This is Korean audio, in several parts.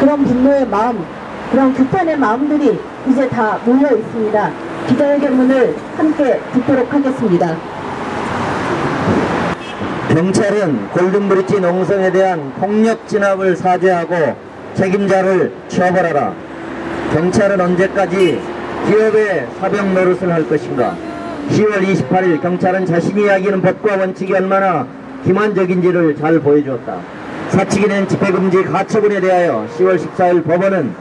그런 분노의 마음, 그런 규탄의 마음들이 이제 다 모여 있습니다. 기자회견문을 함께 듣도록 하겠습니다. 경찰은 골든브릿지 농성에 대한 폭력 진압을 사죄하고 책임자를 처벌하라. 경찰은 언제까지 기업의 사병 노릇을 할 것인가? 10월 28일 경찰은 자신이 이야기하는 법과 원칙이 얼마나 기만적인지를 잘 보여주었다. 사측이 낸 집회금지 가처분에 대하여 10월 14일 법원은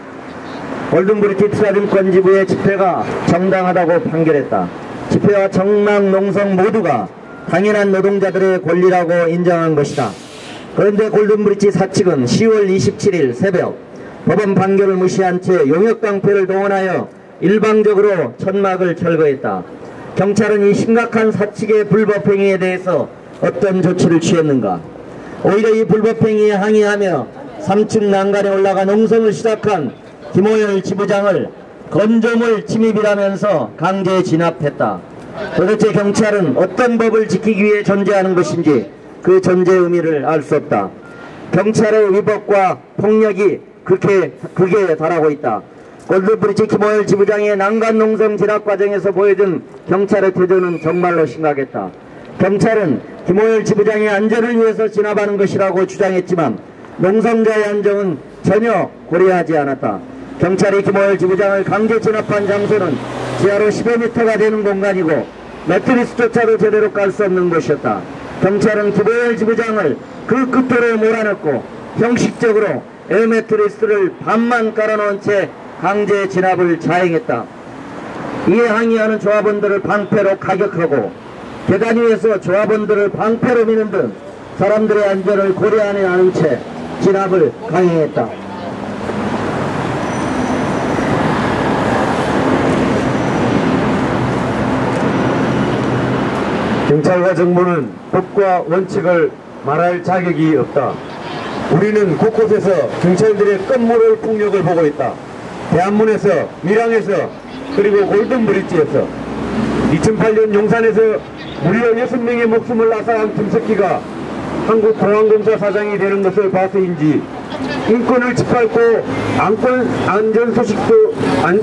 골든브릿지 투자증권지부의 집회가 정당하다고 판결했다. 집회와 정랑 농성 모두가 당연한 노동자들의 권리라고 인정한 것이다. 그런데 골든브릿지 사측은 10월 27일 새벽 법원 판결을 무시한 채 용역깡패를 동원하여 일방적으로 천막을 철거했다. 경찰은 이 심각한 사측의 불법행위에 대해서 어떤 조치를 취했는가? 오히려 이 불법행위에 항의하며 3층 난간에 올라가 농성을 시작한 김호열 지부장을 건조물 침입이라면서 강제 진압했다. 도대체 경찰은 어떤 법을 지키기 위해 존재하는 것인지 그 존재 의미를 알 수 없다. 경찰의 위법과 폭력이 극에 달하고 있다. 골든브릿지 김호열 지부장의 난간 농성 진압 과정에서 보여준 경찰의 태도는 정말로 심각했다. 경찰은 김호열 지부장의 안전을 위해서 진압하는 것이라고 주장했지만 농성자의 안정은 전혀 고려하지 않았다. 경찰이 김호열 지부장을 강제 진압한 장소는 지하로 10여 미터가 되는 공간이고 매트리스조차도 제대로 깔 수 없는 곳이었다. 경찰은 김호열 지부장을 그 끝으로 몰아넣고 형식적으로 에어매트리스를 반만 깔아놓은 채 강제 진압을 자행했다. 이에 항의하는 조합원들을 방패로 가격하고 계단 위에서 조합원들을 방패로 미는 등 사람들의 안전을 고려하지 않은 채 진압을 강행했다. 경찰과 정부는 법과 원칙을 말할 자격이 없다. 우리는 곳곳에서 경찰들의 끝모를 폭력을 보고 있다. 대한문에서, 밀양에서, 그리고 골든브릿지에서 2008년 용산에서 무려 6명의 목숨을 앗아간 김석희가 한국공항공사 사장이 되는 것을 봐서인지 인권을 짓밟고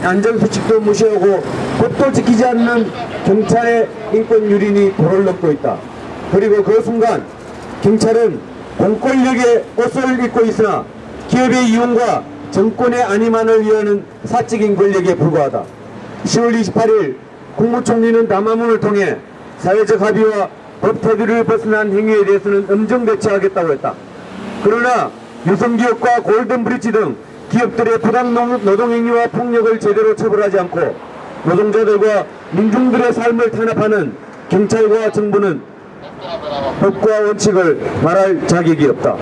안전수칙도 무시하고 법도 지키지 않는 경찰의 인권 유린이 도를 넘고 있다. 그리고 그 순간 경찰은 공권력의 옷을 입고 있으나 기업의 이용과 정권의 안위만을 위하는 사적인 권력에 불과하다. 10월 28일 국무총리는 담화문을 통해 사회적 합의와 법 테두리를 벗어난 행위에 대해서는 엄정 대처하겠다고 했다. 그러나 유성기업과 골든브릿지 등 기업들의 부당 노동행위와 폭력을 제대로 처벌하지 않고 노동자들과 민중들의 삶을 탄압하는 경찰과 정부는 법과 원칙을 말할 자격이 없다.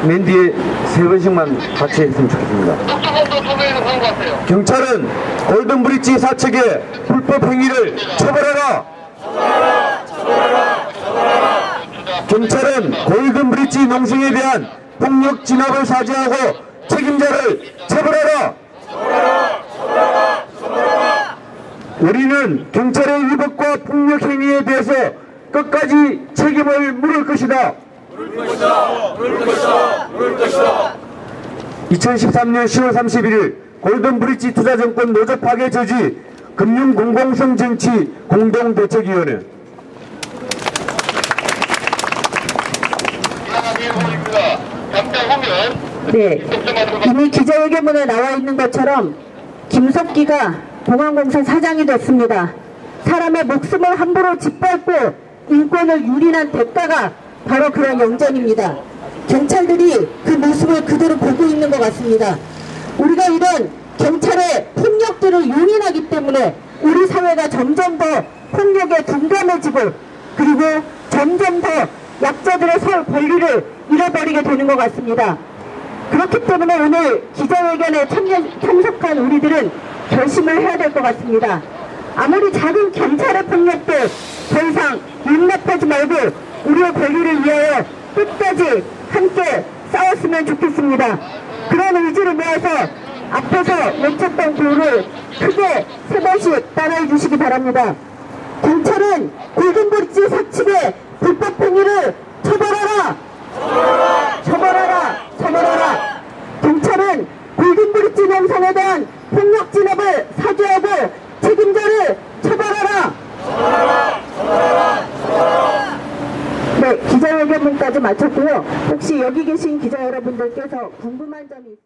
맨 뒤에 3번씩만 같이 했으면 좋겠습니다. 경찰은 골든브릿지 사측의 불법 행위를 처벌하라! 경찰은 골든브릿지 농성에 대한 폭력 진압을 사죄하고 책임자를 처벌하라! 우리는 경찰의 위법과 폭력 행위에 대해서 끝까지 책임을 물을 것이다. 2013년 10월 31일 골든브릿지 투자증권 노조 파괴 저지 금융공공성 정치 공동대책위원회. 네, 이미 기자회견문에 나와 있는 것처럼 김석기가 공항공사 사장이 됐습니다. 사람의 목숨을 함부로 짓밟고 인권을 유린한 대가가 바로 그런 영전입니다. 경찰들이 그 모습을 그대로 보고 있는 것 같습니다. 우리가 이런 경찰의 폭력들을 용인하기 때문에 우리 사회가 점점 더 폭력에 둔감해지고 그리고 점점 더 약자들의 설 권리를 잃어버리게 되는 것 같습니다. 그렇기 때문에 오늘 기자회견에 참석한 우리들은 결심을 해야 될 것 같습니다. 아무리 작은 경찰의 폭력도 더 이상 용납하지 말고 우리의 권리를 위하여 끝까지 함께 싸웠으면 좋겠습니다. 그런 의지를 모아서 앞에서 외쳤던 구호를 크게 3번씩 따라해 주시기 바랍니다. 경찰은 골든브릿지 사측의 불법 행위를 처벌하라! 처벌하라! 기자회견문까지 마쳤고요. 혹시 여기 계신 기자 여러분들께서 궁금한 점이 있으면